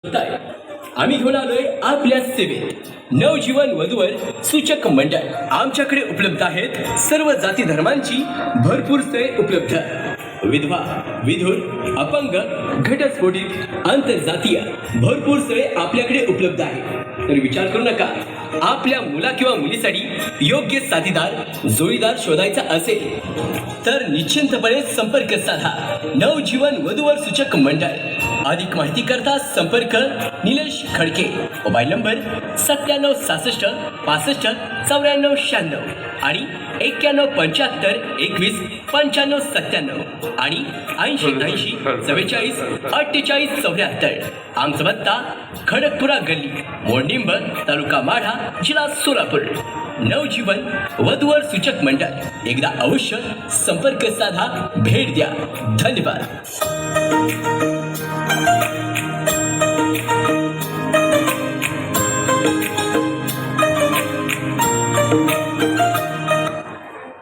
आहे. आम्ही घेऊन आलोय आपल्या सेवेत नवजीवन वधूवर सूचक मंडळ. आमच्याकडे उपलब्ध आहेत सर्व जाती धर्मांची भरपूर सोय उपलब्ध. विधवा, विधुर, अपंग, घटस्फोटित, आंतरजातीय भरपूर सोय आपल्याकडे उपलब्ध आहे. तर विचार करू नका. आपल्या मुला किंवा मुलीसाठी योग्य साथीदार जोडीदार शोधायचा असेल तर निश्चिंतपणे संपर्क साधा. नवजीवन वधूवर सूचक मंडळ. अधिक माहिती करता संपर्क निलेश खडके. मोबाईल नंबर 9766 65 94 96 आणि 9175 21 95 97 आणि 80 80 44 48 74. आमचा पत्ता खडकपुरा गल्ली, मोडनिंब, तालुका माढा, जिल्हा सोलापूर. नवजीवन वधूवर सूचक मंडळ. एकदा अवश्य संपर्क साधा, भेट द्या. धन्यवाद. Thank you.